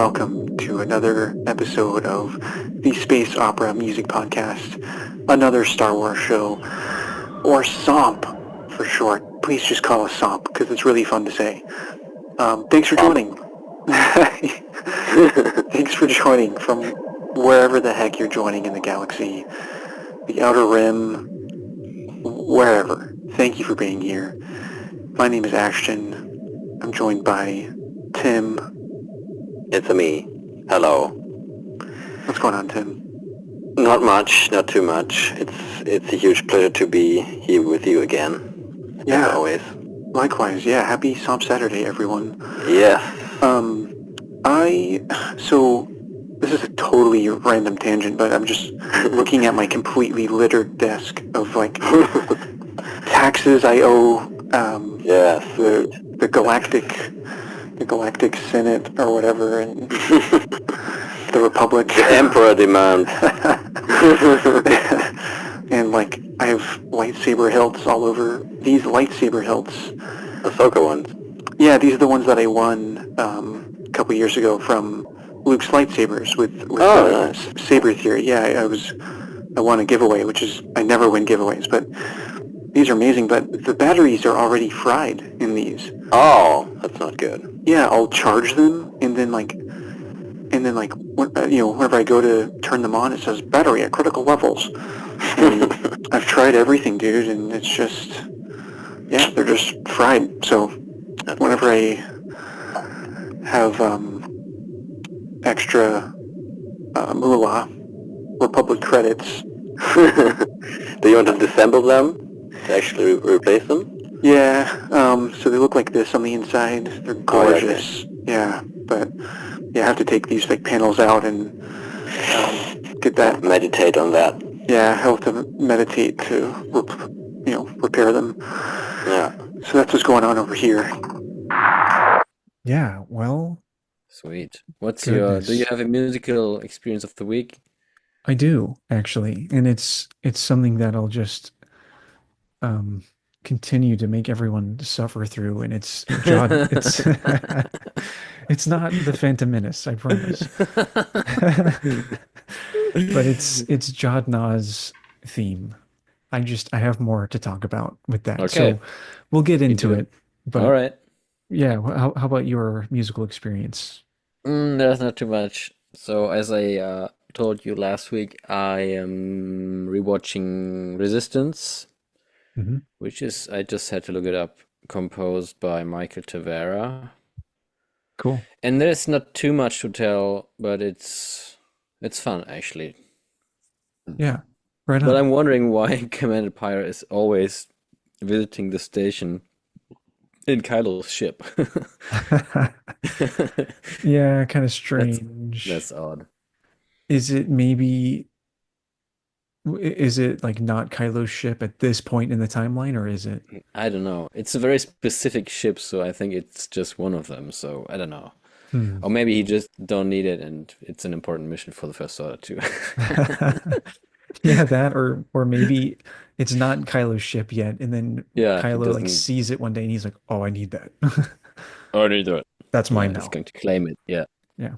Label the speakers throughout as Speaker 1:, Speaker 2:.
Speaker 1: welcome to another episode of the Space Opera Music Podcast, another Star Wars show, or SOMP for short. Please just call us SOMP because it's really fun to say. Thanks for joining. Thanks for joining from wherever the heck you're joining in the galaxy, the Outer Rim, wherever. Thank you for being here. My name is Ashton. I'm joined by Tim.
Speaker 2: It's me. Hello.
Speaker 1: What's going on, Tim?
Speaker 2: Not much, not too much. It's a huge pleasure to be here with you again.
Speaker 1: Yeah.
Speaker 2: As always.
Speaker 1: Likewise, yeah. Happy SOMP Saturday, everyone.
Speaker 2: Yeah.
Speaker 1: So this is a totally random tangent, but I'm just looking at my completely littered desk of like taxes I owe.
Speaker 2: Yes.
Speaker 1: The Galactic Senate or whatever, and the Republic.
Speaker 2: The Emperor demand.
Speaker 1: And like I have lightsaber hilts all over. These lightsaber hilts.
Speaker 2: Ahsoka ones.
Speaker 1: Yeah, these are the ones that I won a couple years ago from Luke's lightsabers with
Speaker 2: nice.
Speaker 1: Saber Theory. Yeah, I won a giveaway, which is I never win giveaways, but these are amazing. But the batteries are already fried in these.
Speaker 2: Oh, that's not good.
Speaker 1: Yeah, I'll charge them and then whenever I go to turn them on, it says battery at critical levels. And I've tried everything, dude, and it's just they're just fried. So whenever I have extra moolah, Republic credits.
Speaker 2: Do you want to disassemble them to actually replace them?
Speaker 1: Yeah, so they look like this on the inside. They're gorgeous. Yeah, but I have to take these like panels out and get that.
Speaker 2: Meditate on that.
Speaker 1: Yeah, I have to meditate to repair them.
Speaker 2: Yeah.
Speaker 1: So that's what's going on over here.
Speaker 3: Yeah, well...
Speaker 4: Sweet. Do you have a musical experience of the week?
Speaker 3: I do, actually. And it's something that I'll just continue to make everyone suffer through, and it's it's not the Phantom Menace, I promise. But it's Jod Na's theme. I have more to talk about with that.
Speaker 4: Okay.
Speaker 3: So we'll get into it. But
Speaker 4: all right.
Speaker 3: yeah, how about your musical experience?
Speaker 4: There's not too much. So as I told you last week, I am rewatching Resistance, which is, I just had to look it up, composed by Michael Tavera.
Speaker 3: Cool.
Speaker 4: And there's not too much to tell, but it's fun actually.
Speaker 3: Yeah, right on.
Speaker 4: But I'm wondering why Commander Pyre is always visiting the station in Kylo's ship.
Speaker 3: Yeah, kind of strange.
Speaker 4: That's odd.
Speaker 3: Is it like not Kylo's ship at this point in the timeline, or is it?
Speaker 4: I don't know. It's a very specific ship, so I think it's just one of them. So I don't know. Or maybe he just don't need it, and it's an important mission for the First Order too.
Speaker 3: Yeah, that or maybe it's not Kylo's ship yet, and then
Speaker 4: Yeah,
Speaker 3: Kylo like sees it one day and he's like, "Oh, I need that.
Speaker 4: I need it.
Speaker 3: That's mine
Speaker 4: He's
Speaker 3: now."
Speaker 4: going to claim it. Yeah.
Speaker 3: Yeah.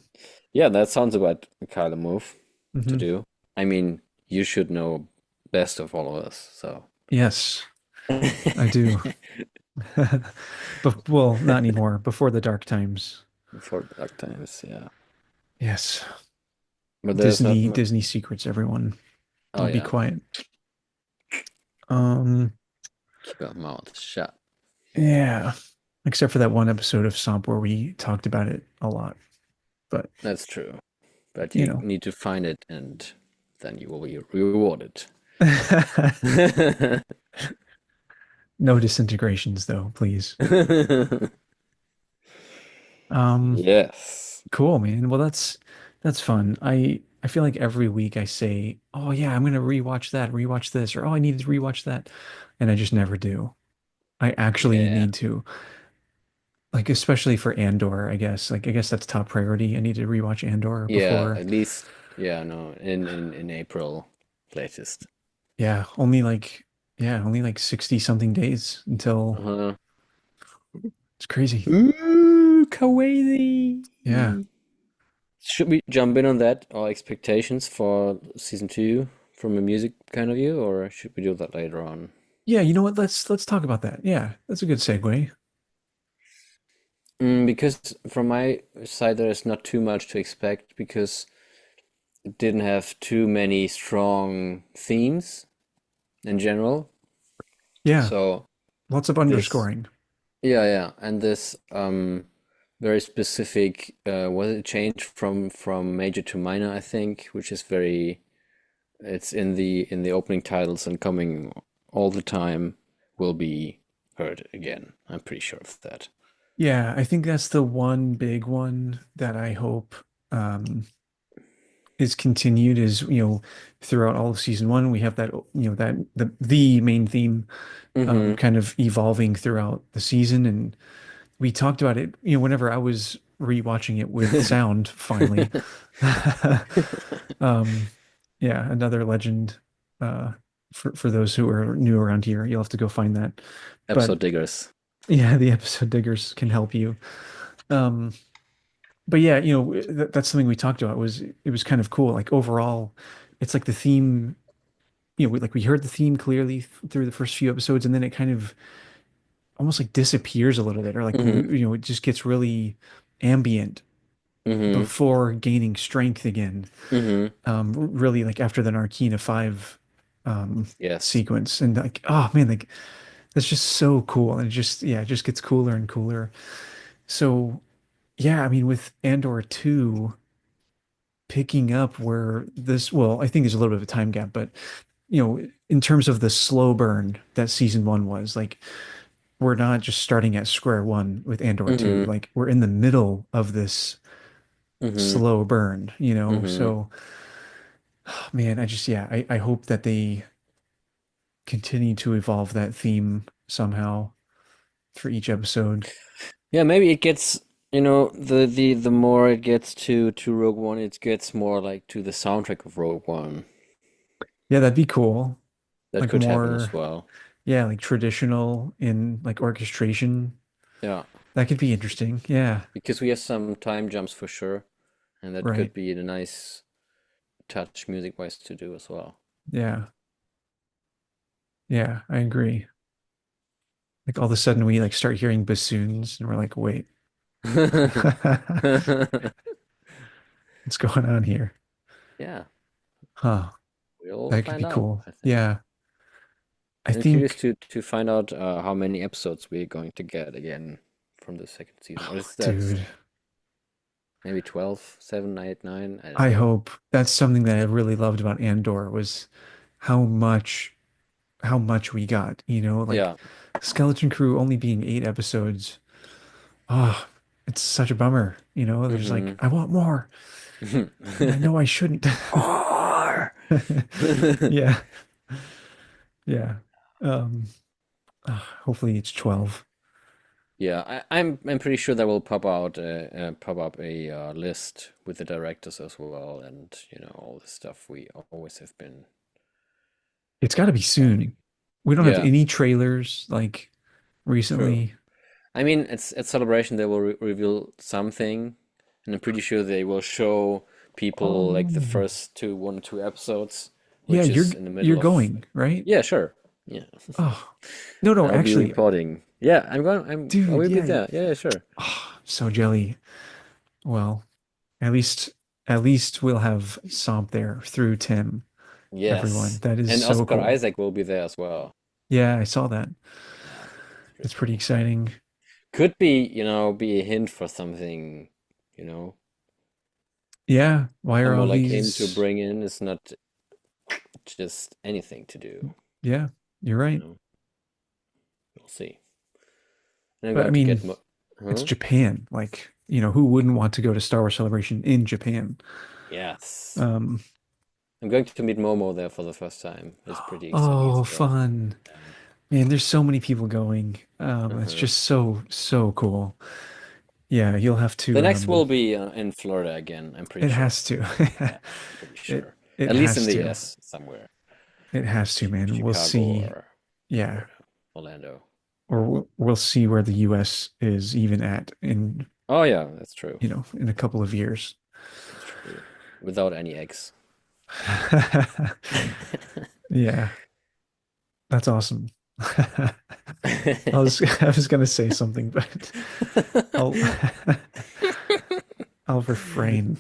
Speaker 4: Yeah, that sounds about a Kylo move to
Speaker 3: Mhm.
Speaker 4: do. I mean, you should know best of all of us, so.
Speaker 3: Yes, I do. But well, not anymore. Before the dark times.
Speaker 4: Before the dark times, yeah.
Speaker 3: Yes.
Speaker 4: But there's not
Speaker 3: Disney secrets, everyone.
Speaker 4: Oh,
Speaker 3: Don't be
Speaker 4: yeah.
Speaker 3: quiet.
Speaker 4: Keep your mouth shut.
Speaker 3: Yeah. Except for that one episode of SOMP where we talked about it a lot. But
Speaker 4: That's true. But
Speaker 3: You
Speaker 4: you
Speaker 3: know.
Speaker 4: need to find it, and then you will be rewarded.
Speaker 3: no disintegrations though, please.
Speaker 4: Yes.
Speaker 3: Cool, man. Well, that's fun. I feel like every week I say, "Oh yeah, I'm gonna rewatch that, rewatch this," or "Oh, I need to rewatch that," and I just never do. I actually
Speaker 4: Yeah.
Speaker 3: need to, like, especially for Andor, I guess. Like, I guess that's top priority. I need to rewatch Andor
Speaker 4: Yeah,
Speaker 3: before.
Speaker 4: at least, yeah, no, in April latest.
Speaker 3: Yeah, only like 60 something days until
Speaker 4: Uh-huh.
Speaker 3: it's crazy.
Speaker 4: Ooh, crazy.
Speaker 3: Yeah.
Speaker 4: Should we jump in on that? Our expectations for season two from a music kind of view, or should we do that later on?
Speaker 3: Yeah, you know what? Let's talk about that. Yeah, that's a good segue.
Speaker 4: Because from my side, there is not too much to expect because it didn't have too many strong themes in general.
Speaker 3: Yeah,
Speaker 4: So
Speaker 3: lots of
Speaker 4: this,
Speaker 3: underscoring.
Speaker 4: yeah, yeah, and this very specific was it changed from major to minor, I think, which is very it's in the opening titles and coming all the time will be heard again. I'm pretty sure of that.
Speaker 3: Yeah, I think that's the one big one that I hope um is continued is, throughout all of season one, we have that, that the main theme
Speaker 4: Mm-hmm.
Speaker 3: kind of evolving throughout the season. And we talked about it, whenever I was rewatching it with sound finally. Um, yeah, another legend for those who are new around here. You'll have to go find that. But
Speaker 4: Episode diggers.
Speaker 3: yeah, the episode diggers can help you. Um, but yeah, that's something we talked about was it was kind of cool. Like overall, it's like the theme, we heard the theme clearly through the first few episodes, and then it kind of almost like disappears a little bit, or like
Speaker 4: Mm-hmm.
Speaker 3: it just gets really ambient
Speaker 4: Mm-hmm.
Speaker 3: before gaining strength again.
Speaker 4: Mm-hmm.
Speaker 3: Really like after the Narkina 5
Speaker 4: Yes.
Speaker 3: sequence, and like, oh man, like that's just so cool, and it just gets cooler and cooler. So yeah, I mean, with Andor 2 picking up where this, well, I think there's a little bit of a time gap, but in terms of the slow burn that season 1 was, like we're not just starting at square one with Andor 2.
Speaker 4: Mm-hmm.
Speaker 3: Like we're in the middle of this
Speaker 4: Mm-hmm.
Speaker 3: slow burn,
Speaker 4: Mm-hmm.
Speaker 3: So man, I hope that they continue to evolve that theme somehow for each episode.
Speaker 4: Yeah, maybe it gets, the more it gets to Rogue One, it gets more like to the soundtrack of Rogue One.
Speaker 3: Yeah, that'd be cool.
Speaker 4: That
Speaker 3: Like
Speaker 4: could happen as
Speaker 3: more,
Speaker 4: well.
Speaker 3: yeah, like traditional in like orchestration.
Speaker 4: Yeah,
Speaker 3: That could be interesting. Yeah,
Speaker 4: because we have some time jumps for sure, and that
Speaker 3: right.
Speaker 4: could be a nice touch music-wise to do as well.
Speaker 3: Yeah. Yeah, I agree. Like all of a sudden we like start hearing bassoons and we're like, wait, what's going on here?
Speaker 4: Yeah,
Speaker 3: Huh.
Speaker 4: we'll
Speaker 3: That could
Speaker 4: find
Speaker 3: be
Speaker 4: out,
Speaker 3: cool.
Speaker 4: I think.
Speaker 3: Yeah. I
Speaker 4: And I'm curious
Speaker 3: think,
Speaker 4: to find out how many episodes we're going to get again from the second season. Or is that
Speaker 3: dude,
Speaker 4: maybe 12, 7, 8, 9? I don't
Speaker 3: I
Speaker 4: know.
Speaker 3: hope that's something that I really loved about Andor was how much how much we got, like
Speaker 4: Yeah.
Speaker 3: Skeleton Crew only being 8 episodes. Oh, it's such a bummer, There's like,
Speaker 4: Mm-hmm.
Speaker 3: I want more, and I know I shouldn't.
Speaker 4: Or
Speaker 3: Yeah, yeah. Um, hopefully it's 12.
Speaker 4: yeah, I'm pretty sure that will pop up a list with the directors as well, and all the stuff we always have been
Speaker 3: It's got to be
Speaker 4: finding.
Speaker 3: soon. We don't have
Speaker 4: Yeah,
Speaker 3: any trailers like
Speaker 4: true.
Speaker 3: recently.
Speaker 4: I mean, it's at Celebration they will reveal something, and I'm pretty sure they will show people like the
Speaker 3: Oh,
Speaker 4: first one or two episodes,
Speaker 3: yeah,
Speaker 4: which
Speaker 3: you're
Speaker 4: is in the
Speaker 3: you're
Speaker 4: middle of.
Speaker 3: going, right?
Speaker 4: Yeah, sure. Yeah,
Speaker 3: Oh, no, no,
Speaker 4: I'll be
Speaker 3: actually,
Speaker 4: reporting. Yeah, I
Speaker 3: dude,
Speaker 4: will be
Speaker 3: yeah.
Speaker 4: there. Yeah, yeah, sure.
Speaker 3: Oh, so jelly. Well, at least at least we'll have Somp there through Tim, everyone.
Speaker 4: Yes,
Speaker 3: That is
Speaker 4: and
Speaker 3: so
Speaker 4: Oscar
Speaker 3: cool.
Speaker 4: Isaac will be there as well.
Speaker 3: Yeah, I saw that.
Speaker 4: Yeah, it's pretty
Speaker 3: It's pretty
Speaker 4: cool.
Speaker 3: exciting.
Speaker 4: Could be, be a hint for something, you know,
Speaker 3: Yeah, why are
Speaker 4: someone
Speaker 3: all
Speaker 4: like him to
Speaker 3: these?
Speaker 4: bring in is not just anything to do,
Speaker 3: Yeah, you're
Speaker 4: you
Speaker 3: right.
Speaker 4: know. We'll see. And I'm
Speaker 3: But I
Speaker 4: going to
Speaker 3: mean,
Speaker 4: get mo
Speaker 3: it's
Speaker 4: huh?
Speaker 3: Japan. Like, who wouldn't want to go to Star Wars Celebration in Japan?
Speaker 4: Yes.
Speaker 3: Um,
Speaker 4: I'm going to meet Momo there for the first time. It's pretty exciting as
Speaker 3: oh,
Speaker 4: well.
Speaker 3: fun.
Speaker 4: Yeah.
Speaker 3: Man, there's so many people going. It's
Speaker 4: Uh-huh.
Speaker 3: just so, so cool. Yeah, you'll have
Speaker 4: The
Speaker 3: to,
Speaker 4: next will be in Florida again, I'm pretty
Speaker 3: it
Speaker 4: sure.
Speaker 3: has to.
Speaker 4: Yeah, I'm pretty
Speaker 3: It
Speaker 4: sure.
Speaker 3: it
Speaker 4: At least in
Speaker 3: has
Speaker 4: the
Speaker 3: to.
Speaker 4: US somewhere.
Speaker 3: It has to, man. We'll
Speaker 4: Chicago
Speaker 3: see.
Speaker 4: or
Speaker 3: Yeah,
Speaker 4: Florida, Orlando.
Speaker 3: or we'll see where the US is even at in,
Speaker 4: Oh yeah, that's true.
Speaker 3: in a couple of years.
Speaker 4: without any eggs.
Speaker 3: Yeah, that's awesome. I was gonna say something, but I'll I'll refrain.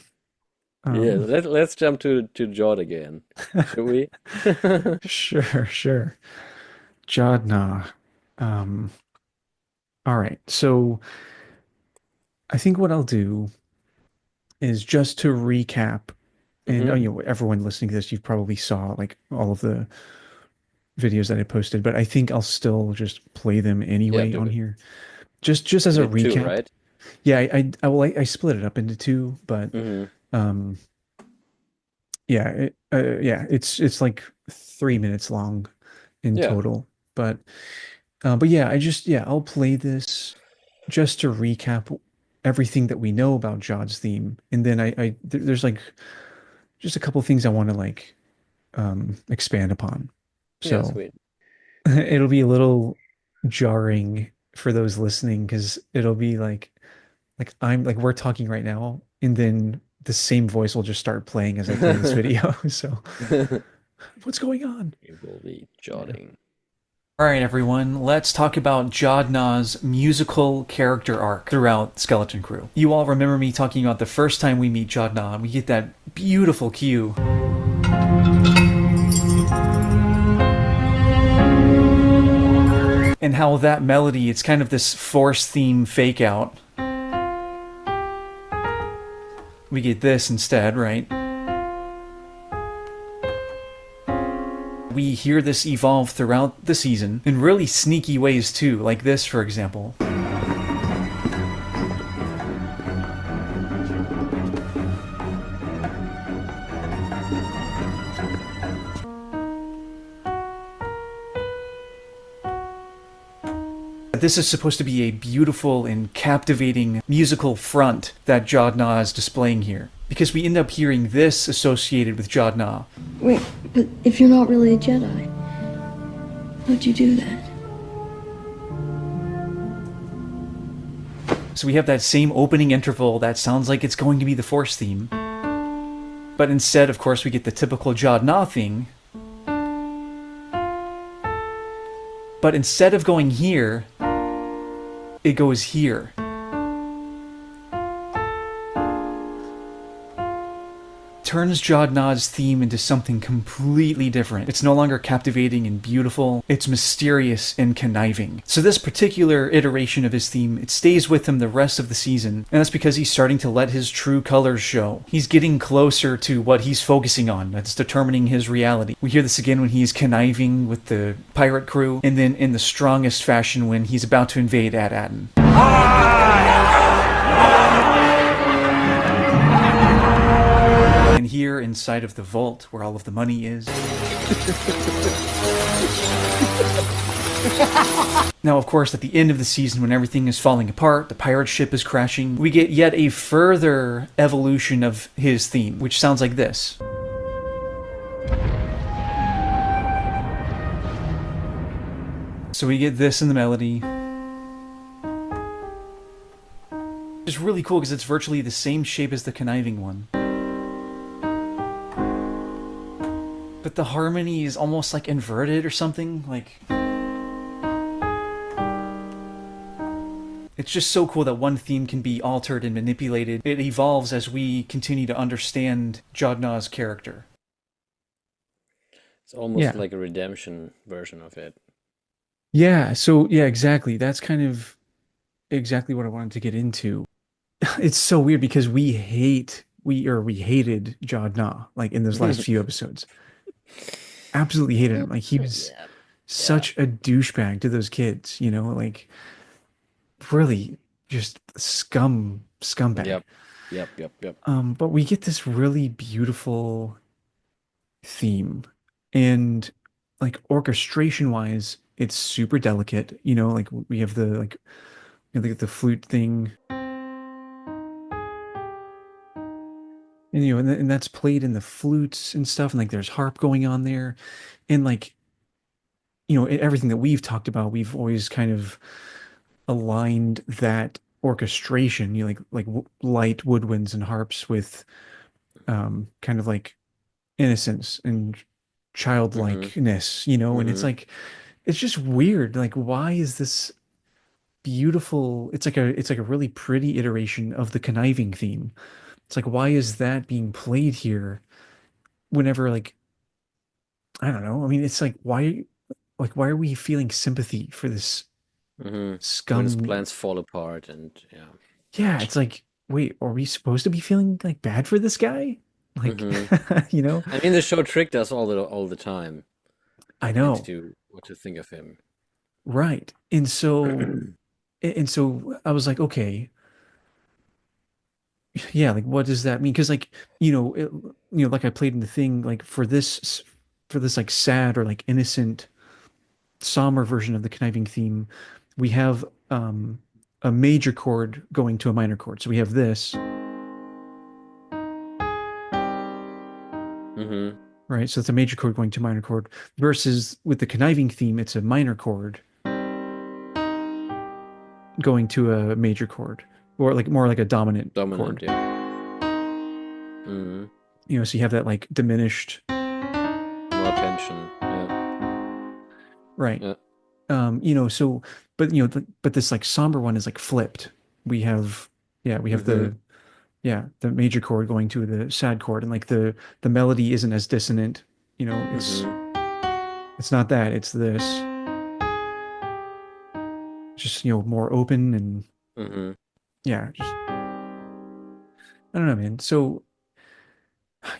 Speaker 4: Yeah,
Speaker 3: Um,
Speaker 4: let's jump to Jod again, should we?
Speaker 3: sure, sure. Jod Na. Um, all right. So I think what I'll do is just to recap, and
Speaker 4: Hmm.
Speaker 3: everyone listening to this, you've probably saw like all of the videos that I posted, but I think I'll still just play them
Speaker 4: Yeah,
Speaker 3: anyway
Speaker 4: do
Speaker 3: on
Speaker 4: it.
Speaker 3: here, just as
Speaker 4: You
Speaker 3: a
Speaker 4: did two,
Speaker 3: recap.
Speaker 4: right?
Speaker 3: Yeah, I split it up into two, but
Speaker 4: Hmm.
Speaker 3: um, yeah, it's like 3 minutes long in
Speaker 4: Yeah.
Speaker 3: total, but yeah, I'll play this just to recap everything that we know about Jod's theme, and then there's like just a couple things I want to like expand upon.
Speaker 4: Yeah,
Speaker 3: So
Speaker 4: sweet.
Speaker 3: it'll be a little jarring for those listening because it'll be I'm like we're talking right now, and then the same voice will just start playing as I play this video. So what's going on?
Speaker 4: We will be
Speaker 3: Yeah.
Speaker 4: jotting.
Speaker 3: All right, everyone, let's talk about Jod Na's musical character arc throughout Skeleton Crew. You all remember me talking about the first time we meet Jod Na, and we get that beautiful cue. And how that melody, it's kind of this Force theme fake out. We get this instead, right? We hear this evolve throughout the season in really sneaky ways too, like this, for example. This is supposed to be a beautiful and captivating musical front that Jod Na is displaying here, because we end up hearing this associated with Jod Na.
Speaker 5: Wait, but if you're not really a Jedi, how'd you do that?
Speaker 3: So we have that same opening interval that sounds like it's going to be the Force theme. But instead, of course, we get the typical Jod Na thing. But instead of going here, it goes here. Turns Jod Na's theme into something completely different. It's no longer captivating and beautiful, it's mysterious and conniving. So this particular iteration of his theme, it stays with him the rest of the season, and that's because he's starting to let his true colors show. He's getting closer to what he's focusing on, that's determining his reality. We hear this again when he's conniving with the pirate crew, and then in the strongest fashion when he's about to invade Ad-Aden. And here inside of the vault where all of the money is. Now, of course, at the end of the season, when everything is falling apart, the pirate ship is crashing, we get yet a further evolution of his theme, which sounds like this. So we get this in the melody. It's really cool because it's virtually the same shape as the conniving one. But the harmony is almost like inverted or something. Like, it's just so cool that one theme can be altered and manipulated. It evolves as we continue to understand Jod Na's character.
Speaker 4: It's almost
Speaker 3: Yeah.
Speaker 4: like a redemption version of it.
Speaker 3: Yeah, so yeah, exactly. That's kind of exactly what I wanted to get into. It's so weird because we hated Jod Na like in those last few episodes. Absolutely hated him. Like he was
Speaker 4: Yeah.
Speaker 3: such a douchebag to those kids, like really just scumbag.
Speaker 4: Yep.
Speaker 3: But we get this really beautiful theme, and like orchestration wise, it's super delicate. Like we have the flute thing, and that's played in the flutes and stuff, and like there's harp going on there, and like everything that we've talked about, we've always kind of aligned that orchestration, light woodwinds and harps with kind of like innocence and
Speaker 4: Mm-hmm.
Speaker 3: childlikeness, you know, and it's
Speaker 4: Mm-hmm.
Speaker 3: like it's just weird. Like, why is this beautiful? It's like a really pretty iteration of the conniving theme. It's like, why is that being played here whenever like I don't know. I mean, it's like why are we feeling sympathy for this
Speaker 4: Mm-hmm. When his
Speaker 3: scum?
Speaker 4: plans fall apart and yeah.
Speaker 3: Yeah, it's like, wait, are we supposed to be feeling like bad for this guy? Like,
Speaker 4: Mm-hmm.
Speaker 3: you know,
Speaker 4: I mean, the show tricked us all the time
Speaker 3: I know,
Speaker 4: into what to think of him.
Speaker 3: right. And so I was like, okay, yeah, like what does that mean? Because like, like I played in the thing, like for this like sad or like innocent, somber version of the conniving theme, we have a major chord going to a minor chord. So we have this,
Speaker 4: Mm-hmm.
Speaker 3: right? So it's a major chord going to a minor chord versus with the conniving theme, it's a minor chord going to a major chord or like more like a dominant
Speaker 4: Dominant,
Speaker 3: chord.
Speaker 4: yeah. Mm-hmm.
Speaker 3: So you have that like diminished,
Speaker 4: More tension, yeah.
Speaker 3: right?
Speaker 4: Yeah.
Speaker 3: So but but this like somber one is like flipped. We have yeah, we have
Speaker 4: Mm-hmm.
Speaker 3: the major chord going to the sad chord and like the melody isn't as dissonant. It's
Speaker 4: Mm-hmm.
Speaker 3: it's not that, it's this. Just, more open and
Speaker 4: Mm-hmm.
Speaker 3: yeah, just I don't know, man. So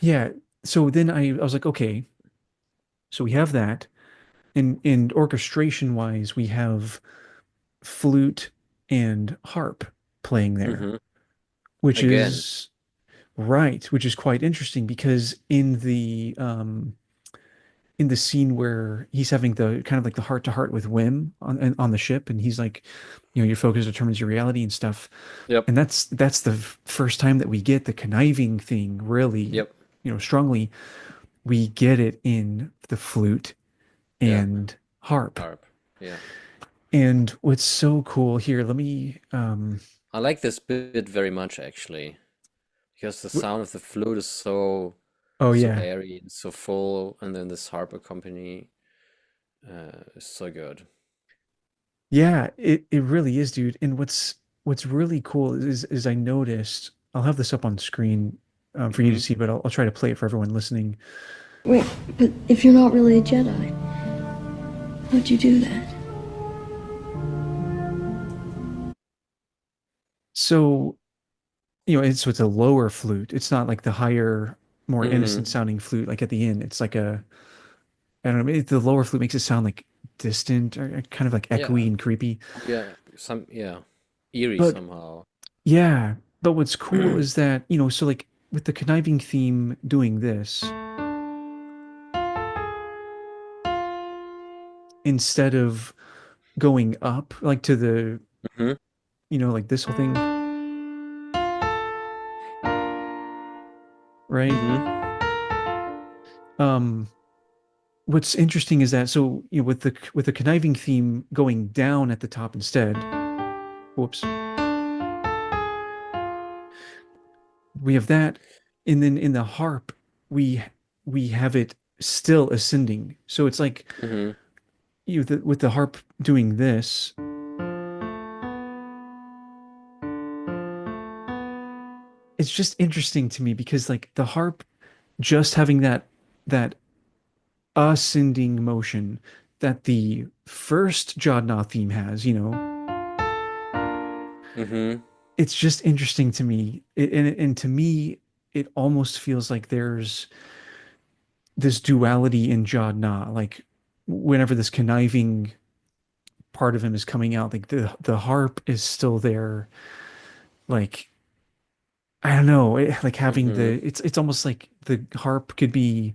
Speaker 3: yeah, so then I was like, okay, so we have that. And orchestration wise, we have flute and harp playing there,
Speaker 4: Mm-hmm.
Speaker 3: which
Speaker 4: Again.
Speaker 3: is right, which is quite interesting because in the scene where he's having the kind of like the heart to heart with Wim on the ship, and he's like, your focus determines your reality and stuff.
Speaker 4: Yep.
Speaker 3: And that's the first time that we get the conniving thing really,
Speaker 4: Yep.
Speaker 3: strongly. We get it in the flute
Speaker 4: Yeah.
Speaker 3: and harp.
Speaker 4: Harp. Yeah.
Speaker 3: And what's so cool here, let me
Speaker 4: I like this bit very much actually, because the sound of the flute is
Speaker 3: oh
Speaker 4: so
Speaker 3: yeah.
Speaker 4: airy and so full, and then this harp accompany is so good.
Speaker 3: Yeah, it really is, dude. And what's really cool is I noticed, I'll have this up on screen for you to
Speaker 4: Mm-hmm.
Speaker 3: see, but I'll try to play it for everyone listening.
Speaker 5: Wait, but if you're not really a Jedi, how'd you do that?
Speaker 3: So, it's a lower flute. It's not like the higher, more innocent
Speaker 4: Mm-hmm.
Speaker 3: sounding flute like at the end. It's like I don't know, the lower flute makes it sound like distant or kind of like echoey
Speaker 4: Yeah.
Speaker 3: and creepy.
Speaker 4: Yeah. Yeah. Eerie
Speaker 3: But
Speaker 4: somehow.
Speaker 3: yeah, but what's cool is that, so like with the conniving theme doing this, instead of going up like to the,
Speaker 4: Mm-hmm.
Speaker 3: like this whole thing, right?
Speaker 4: Mm-hmm.
Speaker 3: Um, what's interesting is that so with the conniving theme going down at the top instead, whoops, we have that, and then in the harp we we have it still ascending. So it's like
Speaker 4: Mm-hmm.
Speaker 3: with the harp doing this, it's just interesting to me because like the harp just having that ascending motion that the first Jod Na theme has,
Speaker 4: Mm-hmm.
Speaker 3: it's just interesting to me. And to me, it almost feels like there's this duality in Jod Na. Like whenever this conniving part of him is coming out, like the harp is still there. Like I don't know, like having
Speaker 4: Mm-hmm.
Speaker 3: it's almost like the harp could be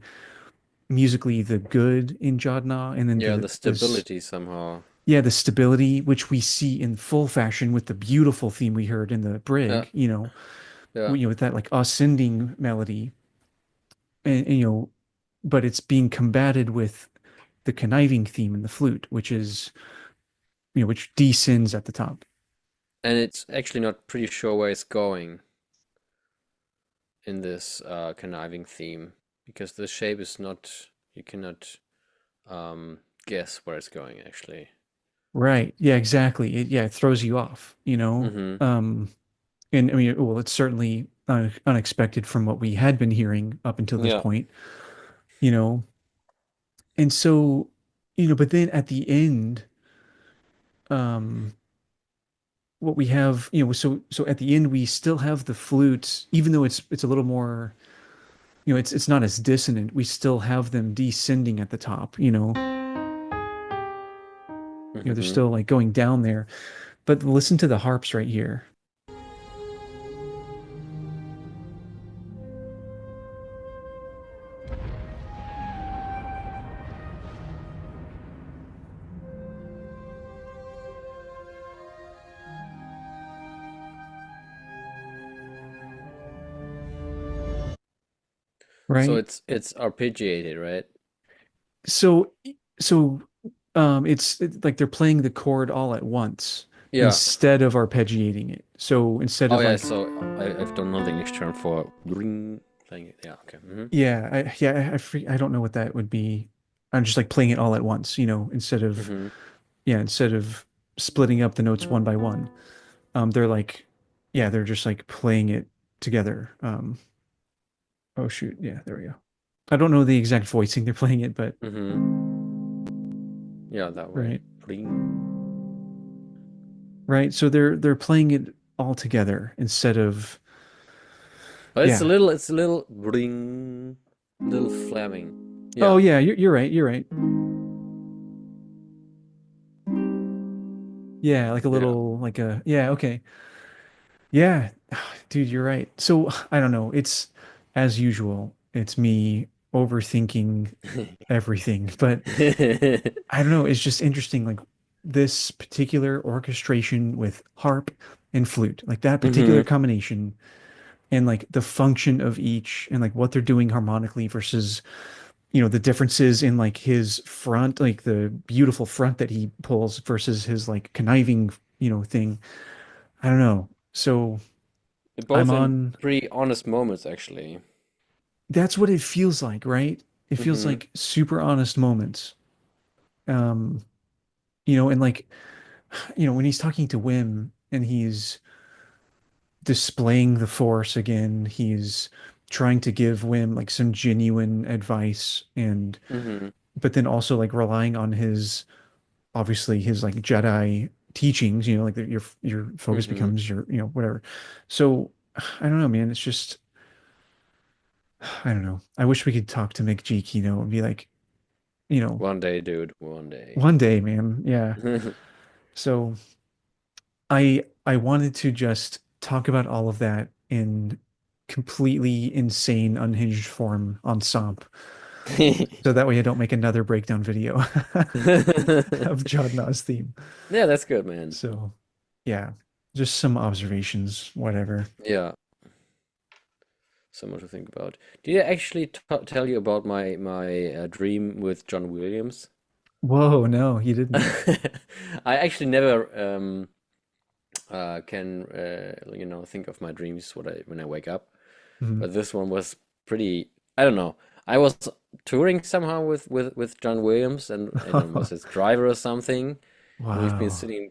Speaker 3: musically the good in Jod Na, and then
Speaker 4: Yeah,
Speaker 3: the
Speaker 4: the
Speaker 3: this
Speaker 4: stability somehow.
Speaker 3: yeah, the stability which we see in full fashion with the beautiful theme we heard in the
Speaker 4: Yeah.
Speaker 3: brig,
Speaker 4: Yeah.
Speaker 3: with that like ascending melody, and but it's being combated with the conniving theme in the flute, which is which descends at the top.
Speaker 4: And it's actually not pretty sure where it's going. in this conniving theme because the shape is not, you cannot guess where it's going actually.
Speaker 3: Right. Yeah, exactly. It throws you off, you know.
Speaker 4: Mm-hmm.
Speaker 3: And I mean, well, it's certainly unexpected from what we had been hearing up until this
Speaker 4: Yeah.
Speaker 3: point, you know. And so, but then at the end, um, what we have, so at the end we still have the flutes, even though it's a little more, it's not as dissonant. We still have them descending at the top, they're
Speaker 4: Mm-hmm.
Speaker 3: still like going down there. But listen to the harps right here.
Speaker 4: So
Speaker 3: Right?
Speaker 4: it's arpeggiated, right?
Speaker 3: So so it's like they're playing the chord all at once
Speaker 4: Yeah.
Speaker 3: instead of arpeggiating it. So instead
Speaker 4: Oh
Speaker 3: of
Speaker 4: yeah.
Speaker 3: like
Speaker 4: So I don't know the English term for ring playing it. Yeah. Okay. Mm-hmm.
Speaker 3: I don't know what that would be. I'm just like playing it all at once,
Speaker 4: Mm-hmm.
Speaker 3: instead of splitting up the notes one by one. They're like they're just like playing it together. Oh shoot, yeah, there we go. I don't know the exact voicing they're playing it, but
Speaker 4: Mm-hmm. Yeah, that way.
Speaker 3: right.
Speaker 4: Ring.
Speaker 3: Right. So they're playing it all together instead of
Speaker 4: But
Speaker 3: yeah.
Speaker 4: it's a little ring, little flaming.
Speaker 3: Oh
Speaker 4: Yeah.
Speaker 3: yeah, you're right. You're right. Yeah, like a
Speaker 4: Yeah.
Speaker 3: little like a yeah, okay. Yeah. Dude, you're right. So I don't know. It's as usual. It's me overthinking everything, but I don't know. It's just interesting. Like this particular orchestration with harp and flute, like that particular
Speaker 4: Mm-hmm.
Speaker 3: combination and like the function of each and like what they're doing harmonically versus the differences in like his front, like the beautiful front that he pulls versus his like conniving, thing. I don't know. So I'm
Speaker 4: Both in
Speaker 3: on,
Speaker 4: pretty honest moments, actually.
Speaker 3: that's what it feels like, right? It feels
Speaker 4: Mm-hmm.
Speaker 3: like super honest moments. Um, and like, when he's talking to Wim and he's displaying the force again, he's trying to give Wim like some genuine advice and
Speaker 4: Mm-hmm.
Speaker 3: but then also like relying on his obviously his like Jedi teachings, like your focus
Speaker 4: Mm-hmm.
Speaker 3: becomes your, whatever. So I don't know, man. It's just I don't know. I wish we could talk to Mick G Kino and be like, you know,
Speaker 4: One day, dude. One day.
Speaker 3: one day, man. Yeah. So I wanted to just talk about all of that in completely insane, unhinged form on SOMP. So that way I don't make another breakdown video of Jod Na's theme.
Speaker 4: Yeah, that's good, man.
Speaker 3: So yeah, just some observations, whatever.
Speaker 4: Yeah, someone to think about. Did I actually t tell you about my dream with John Williams?
Speaker 3: Whoa, no, he didn't.
Speaker 4: I actually never can think of my dreams when I wake up.
Speaker 3: Mhm.
Speaker 4: But this one was pretty. I don't know. I was touring somehow with John Williams, and I don't know, was his driver or something. And we've been
Speaker 3: Wow.
Speaker 4: sitting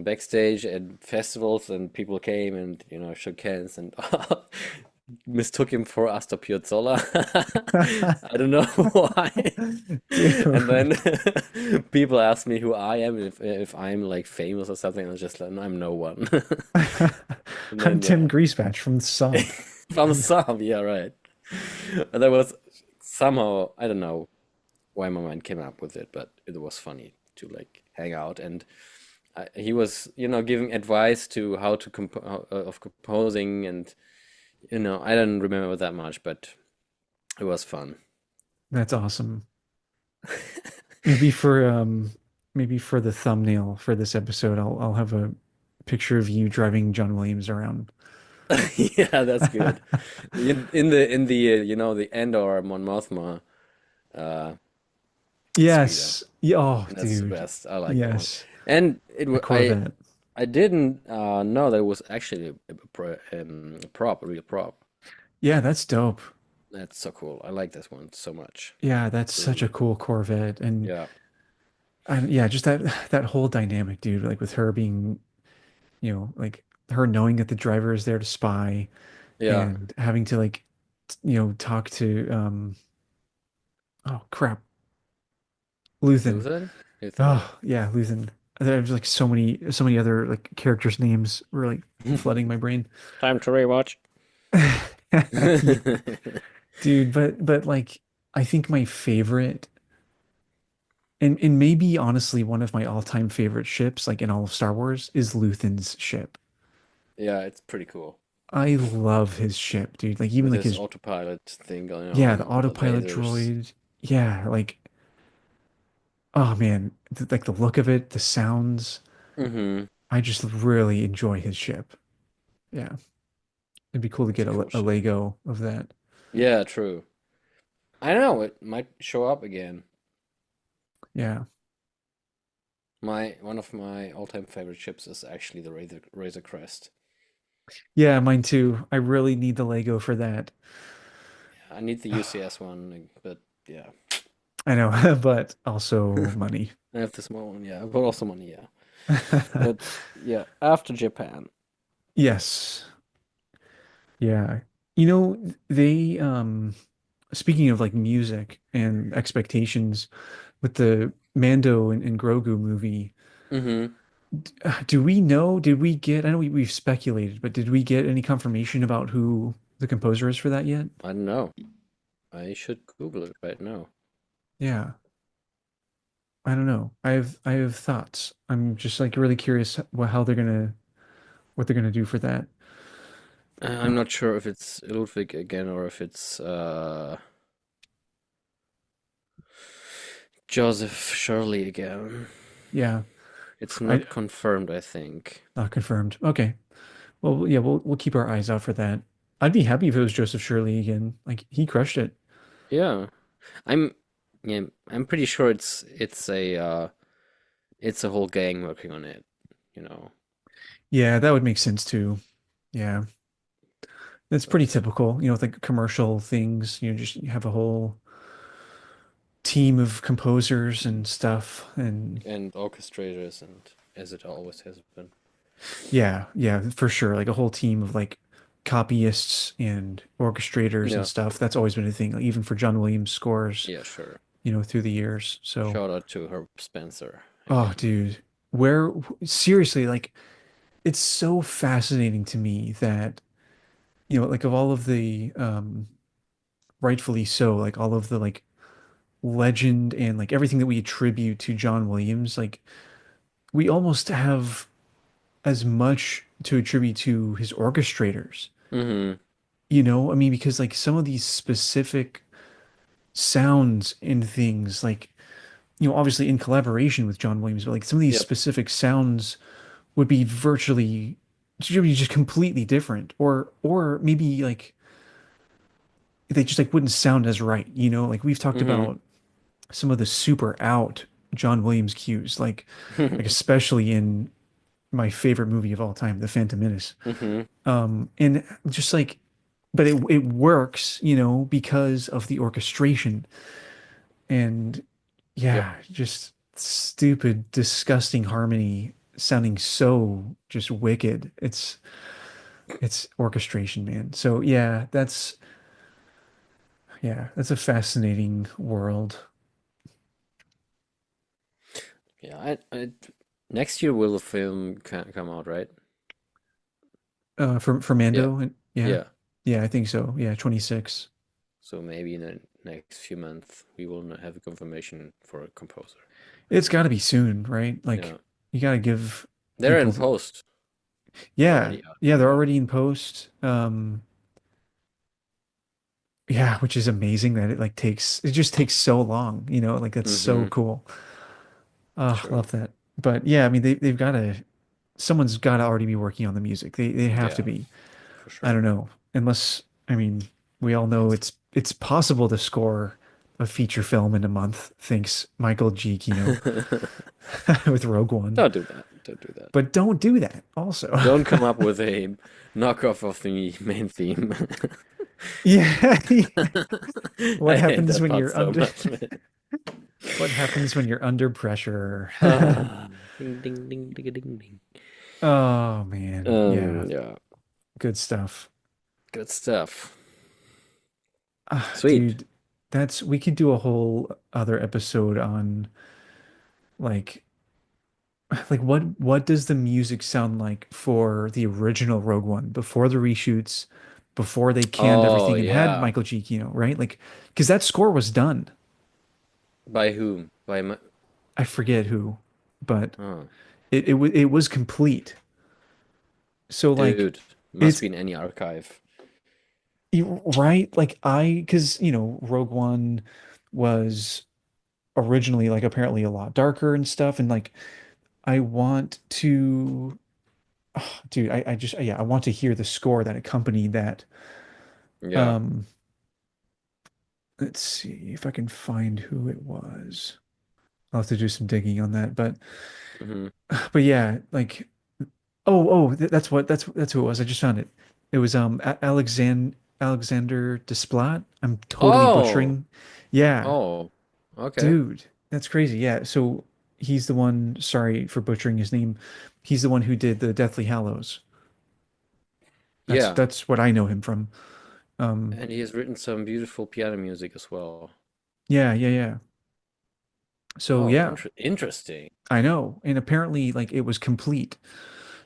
Speaker 4: backstage at festivals, and people came and shook hands and mistook him for Astor Piazzolla. I don't know why. And
Speaker 3: Dude.
Speaker 4: then people ask me who I am, if I'm like famous or something. I was just like, "No, I'm no one." And
Speaker 3: I'm
Speaker 4: then
Speaker 3: Tim
Speaker 4: yeah,
Speaker 3: Greasebatch from SOMP.
Speaker 4: from some, yeah, right. And that was somehow, I don't know why my mind came up with it, but it was funny to like hang out. And he was, giving advice to how to of composing, and I don't remember that much, but it was fun.
Speaker 3: That's awesome. Maybe for the thumbnail for this episode, I'll have a picture of you driving John Williams around.
Speaker 4: Yeah, that's good. In the the Andor Mon Mothma uh speeder.
Speaker 3: Yes. Yeah, oh,
Speaker 4: That's the
Speaker 3: dude.
Speaker 4: best. I like that one.
Speaker 3: Yes.
Speaker 4: And
Speaker 3: The Corvette.
Speaker 4: I didn't know that it was actually a prop, a real prop.
Speaker 3: Yeah, that's dope.
Speaker 4: That's so cool. I like this one so much.
Speaker 3: Yeah, that's such a
Speaker 4: Really.
Speaker 3: cool Corvette.
Speaker 4: Yeah.
Speaker 3: And yeah, just that whole dynamic, dude, like with her being, like her knowing that the driver is there to spy
Speaker 4: Yeah.
Speaker 3: and having to like talk to oh crap, Luthen.
Speaker 4: Luthen? Luthen, yeah.
Speaker 3: Oh, yeah, Luthen. There's like so many other like characters' names were like flooding my brain.
Speaker 4: Time to rewatch.
Speaker 3: Yeah, dude, but like I think my favorite and maybe honestly one of my all-time favorite ships like in all of Star Wars is Luthen's ship.
Speaker 4: Yeah, it's pretty cool.
Speaker 3: I love his ship, dude. Like even
Speaker 4: With
Speaker 3: like
Speaker 4: his
Speaker 3: his
Speaker 4: autopilot thing going
Speaker 3: yeah, the
Speaker 4: on, all the
Speaker 3: autopilot
Speaker 4: lasers.
Speaker 3: droid. Yeah, like oh man, like the look of it, the sounds.
Speaker 4: Mm-hmm.
Speaker 3: I just really enjoy his ship. Yeah, it'd be cool to
Speaker 4: It's
Speaker 3: get
Speaker 4: a cool
Speaker 3: a
Speaker 4: ship.
Speaker 3: Lego of that.
Speaker 4: Yeah, true. I know it might show up again.
Speaker 3: Yeah.
Speaker 4: My one of my all-time favorite ships is actually the Razor Crest.
Speaker 3: Yeah, mine too. I really need the Lego for that.
Speaker 4: I need the UCS one, but yeah,
Speaker 3: I know, but also money.
Speaker 4: I have the small one. Yeah, but also money. Yeah, but yeah, after Japan.
Speaker 3: Yes. Yeah. They speaking of like music and expectations with the Mando and Grogu movie,
Speaker 4: Mm-hmm.
Speaker 3: do we know, did we get, I know we've speculated, but did we get any confirmation about who the composer is for that yet?
Speaker 4: I don't know. I should Google it right now.
Speaker 3: Yeah. I don't know. I have thoughts. I'm just like really curious how they're gonna what they're gonna do for that.
Speaker 4: I'm not sure if it's Ludwig again or if it's Joseph Shirley again.
Speaker 3: Yeah.
Speaker 4: It's
Speaker 3: I
Speaker 4: not confirmed, I think.
Speaker 3: Not confirmed. Okay. Well, yeah, we'll keep our eyes out for that. I'd be happy if it was Joseph Shirley again. Like he crushed it.
Speaker 4: Yeah. I'm yeah, I'm pretty sure it's a whole gang working on it, you know.
Speaker 3: Yeah, that would make sense too. Yeah. That's pretty
Speaker 4: But
Speaker 3: typical, with like commercial things, just you have a whole team of composers and stuff. And
Speaker 4: and orchestrators and as it always has been.
Speaker 3: yeah, yeah, for sure. Like a whole team of like copyists and orchestrators and
Speaker 4: Yeah.
Speaker 3: stuff. That's always been a thing, like, even for John Williams scores,
Speaker 4: Yeah, sure.
Speaker 3: through the years. So,
Speaker 4: Shout out to Herb Spencer
Speaker 3: oh,
Speaker 4: again.
Speaker 3: dude, where seriously, like, it's so fascinating to me that, like of all of the, rightfully so, like all of the like legend and like everything that we attribute to John Williams, like we almost have as much to attribute to his orchestrators.
Speaker 4: Mm-hmm.
Speaker 3: I mean, because like some of these specific sounds and things, like, obviously in collaboration with John Williams, but like some of these
Speaker 4: Yep.
Speaker 3: specific sounds would be virtually should be just completely different, or maybe like they just like wouldn't sound as right, like we've talked
Speaker 4: Mm-hmm.
Speaker 3: about some of the super out John Williams cues, like especially in my favorite movie of all time, The Phantom Menace.
Speaker 4: Mm-hmm.
Speaker 3: And just like, but it works, because of the orchestration and
Speaker 4: Yep.
Speaker 3: yeah, just stupid, disgusting harmony sounding so just wicked. It's orchestration, man. So that's a fascinating world.
Speaker 4: Yeah, next year will the film come out, right?
Speaker 3: For
Speaker 4: Yeah.
Speaker 3: Mando, and yeah,
Speaker 4: Yeah.
Speaker 3: yeah, I think so. Yeah, 26.
Speaker 4: So maybe in the next few months we will have a confirmation for a composer.
Speaker 3: It's got to be soon, right? Like
Speaker 4: Yeah.
Speaker 3: you got to give
Speaker 4: They're in
Speaker 3: people.
Speaker 4: post
Speaker 3: Yeah,
Speaker 4: already out
Speaker 3: yeah,
Speaker 4: right
Speaker 3: they're
Speaker 4: now.
Speaker 3: already in post. Yeah, which is amazing that it just takes so long, like that's so
Speaker 4: Mm-hmm.
Speaker 3: cool. Oh,
Speaker 4: True.
Speaker 3: love that. But yeah, I mean they've got to someone's got to already be working on the music. They have to
Speaker 4: Yeah,
Speaker 3: be.
Speaker 4: for
Speaker 3: I
Speaker 4: sure.
Speaker 3: don't know. Unless, I mean, we all know it's possible to score a feature film in a month, thanks Michael Giacchino with Rogue One.
Speaker 4: Don't do that. Don't do that.
Speaker 3: But don't do that also.
Speaker 4: Don't come up with a knockoff of the main theme.
Speaker 3: Yeah. What
Speaker 4: I hate
Speaker 3: happens
Speaker 4: that
Speaker 3: when
Speaker 4: part
Speaker 3: you're
Speaker 4: so
Speaker 3: under
Speaker 4: much, man.
Speaker 3: what happens when you're under pressure?
Speaker 4: Ding ding ding ding ding ding.
Speaker 3: Oh man. Yeah.
Speaker 4: Yeah,
Speaker 3: Good stuff.
Speaker 4: good stuff. Sweet.
Speaker 3: Dude, that's we could do a whole other episode on like what does the music sound like for the original Rogue One before the reshoots, before they canned
Speaker 4: Oh
Speaker 3: everything and had
Speaker 4: yeah.
Speaker 3: Michael Giacchino, right? Like, because that score was done.
Speaker 4: By whom? By my...
Speaker 3: I forget who, but
Speaker 4: Oh,
Speaker 3: it was complete. So like,
Speaker 4: dude, must
Speaker 3: it's
Speaker 4: be in any archive.
Speaker 3: right. Like because Rogue One was originally like apparently a lot darker and stuff, and like I want to, dude, I just yeah, I want to hear the score that accompanied that.
Speaker 4: Yeah.
Speaker 3: Um, let's see if I can find who it was. I'll have to do some digging on that, but
Speaker 4: Hmm.
Speaker 3: yeah, like that's who it was. I just found it. It was Alexander Desplat. I'm totally
Speaker 4: Oh,
Speaker 3: butchering. Yeah,
Speaker 4: oh, okay.
Speaker 3: dude, that's crazy. Yeah, so he's the one. Sorry for butchering his name. He's the one who did the Deathly Hallows.
Speaker 4: Yeah,
Speaker 3: That's what I know him from. Um,
Speaker 4: and he has written some beautiful piano music as well.
Speaker 3: yeah, yeah, yeah. So
Speaker 4: Oh,
Speaker 3: yeah,
Speaker 4: interesting.
Speaker 3: I know. And apparently, like it was complete.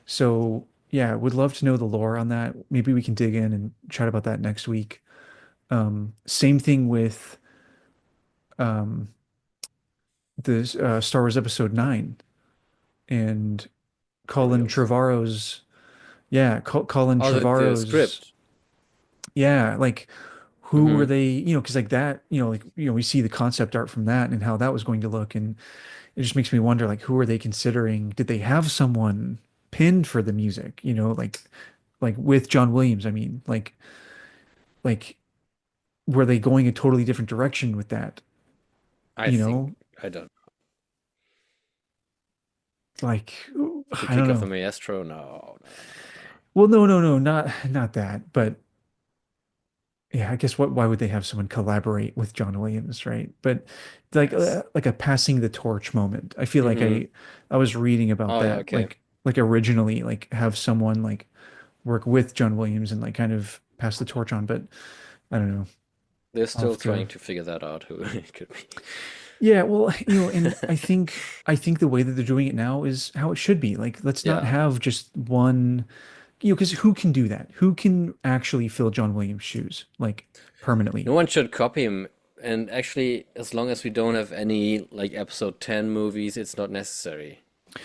Speaker 3: So yeah, would love to know the lore on that. Maybe we can dig in and chat about that next week. Same thing with um, the Star Wars Episode 9 and
Speaker 4: Oh,
Speaker 3: Colin
Speaker 4: really?
Speaker 3: Trevorrow's. Yeah, Colin
Speaker 4: Oh, the
Speaker 3: Trevorrow's.
Speaker 4: script.
Speaker 3: Yeah, like who were
Speaker 4: Hmm.
Speaker 3: they? Because like that, we see the concept art from that and how that was going to look, and it just makes me wonder, like, who are they considering? Did they have someone pinned for the music? Like with John Williams. I mean, like were they going a totally different direction with that?
Speaker 4: I
Speaker 3: You
Speaker 4: think
Speaker 3: know,
Speaker 4: I don't.
Speaker 3: like
Speaker 4: To
Speaker 3: I don't
Speaker 4: kick off the
Speaker 3: know.
Speaker 4: maestro? No, no, no, no, no.
Speaker 3: Well, no, no, no, not that. But yeah, I guess why would they have someone collaborate with John Williams, right? But
Speaker 4: Yes.
Speaker 3: like a passing the torch moment. I feel like
Speaker 4: Hmm.
Speaker 3: I was reading about
Speaker 4: Oh, yeah,
Speaker 3: that,
Speaker 4: okay.
Speaker 3: like originally, like have someone like work with John Williams and like kind of pass the torch on. But I don't know.
Speaker 4: They're
Speaker 3: I'll
Speaker 4: still
Speaker 3: have
Speaker 4: trying
Speaker 3: to.
Speaker 4: to figure that out who it could
Speaker 3: Yeah, well, and
Speaker 4: be.
Speaker 3: I think the way that they're doing it now is how it should be. Like, let's not
Speaker 4: Yeah.
Speaker 3: have just one, because who can do that? Who can actually fill John Williams' shoes, like permanently?
Speaker 4: No one should copy him. And actually, as long as we don't have any like episode 10 movies, it's not necessary.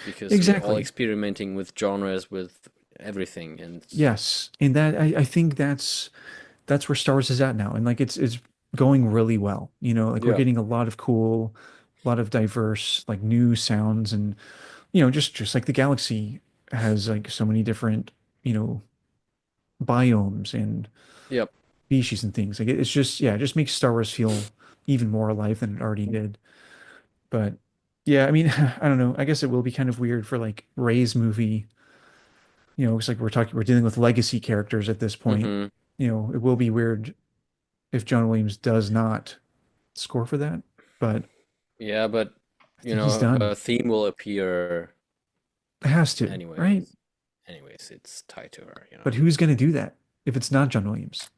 Speaker 4: Because we're all
Speaker 3: Exactly.
Speaker 4: experimenting with genres, with everything. And
Speaker 3: Yes, and that I think that's where Star Wars is at now, and like it's going really well. Like we're
Speaker 4: yeah.
Speaker 3: getting a lot of cool, a lot of diverse, like new sounds, and just like the galaxy has like so many different, you know, biomes and
Speaker 4: Yep.
Speaker 3: species and things. Like it's just yeah, it just makes Star Wars feel even more alive than it already did. But yeah, I mean, I don't know. I guess it will be kind of weird for like Rey's movie. It's like we're dealing with legacy characters at this point.
Speaker 4: Hmm.
Speaker 3: It will be weird if John Williams does not score for that, but
Speaker 4: Yeah, but
Speaker 3: I think he's done.
Speaker 4: a theme will appear
Speaker 3: It has to, right?
Speaker 4: anyways. Anyways, it's tied to her.
Speaker 3: But who's going to do that if it's not John Williams?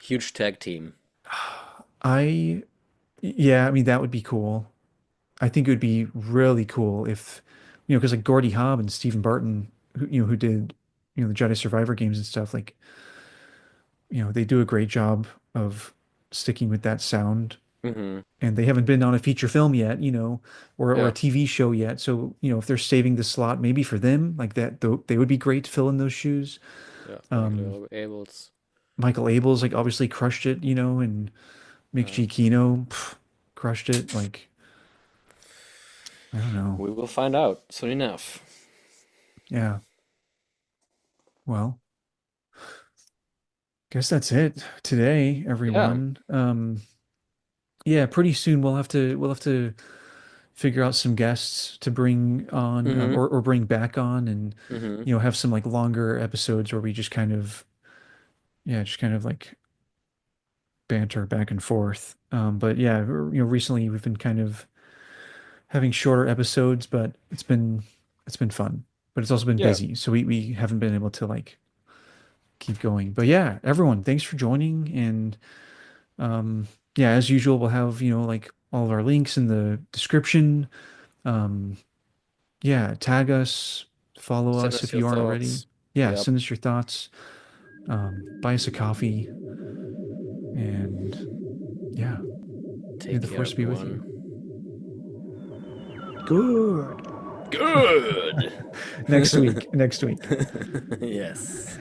Speaker 4: Huge tag team.
Speaker 3: I, yeah, I mean, that would be cool. I think it would be really cool if, because like Gordy Hobb and Stephen Barton, who did, the Jedi Survivor games and stuff, like, they do a great job of sticking with that sound.
Speaker 4: Hmm.
Speaker 3: And they haven't been on a feature film yet, or a
Speaker 4: Yeah.
Speaker 3: TV show yet. So, if they're saving the slot, maybe for them, like that, they would be great to fill in those shoes.
Speaker 4: Yeah.
Speaker 3: Um,
Speaker 4: Michael Abels.
Speaker 3: Michael Abels, like, obviously crushed it, and Mick
Speaker 4: Uh,
Speaker 3: Giacchino, crushed it. Like, I don't know.
Speaker 4: we will find out soon enough.
Speaker 3: Yeah. Well, guess that's it today,
Speaker 4: Yeah.
Speaker 3: everyone. Yeah, pretty soon we'll have to figure out some guests to bring on,
Speaker 4: Hmm.
Speaker 3: or bring back on, and
Speaker 4: Hmm.
Speaker 3: have some like longer episodes where we just kind of yeah, just kind of like banter back and forth. But yeah, recently we've been kind of having shorter episodes, but it's been fun. But it's also been
Speaker 4: Yeah.
Speaker 3: busy, so we haven't been able to like keep going. But yeah, everyone, thanks for joining. And yeah, as usual, we'll have, like all of our links in the description. Um, yeah, tag us, follow
Speaker 4: Send
Speaker 3: us
Speaker 4: us
Speaker 3: if
Speaker 4: your
Speaker 3: you aren't already.
Speaker 4: thoughts.
Speaker 3: Yeah,
Speaker 4: Yep.
Speaker 3: send us your thoughts. Buy us a coffee. And yeah, may
Speaker 4: Take
Speaker 3: the
Speaker 4: care,
Speaker 3: force be with you.
Speaker 4: everyone.
Speaker 3: Good.
Speaker 4: Good.
Speaker 3: Next week. Next week.
Speaker 4: Yes.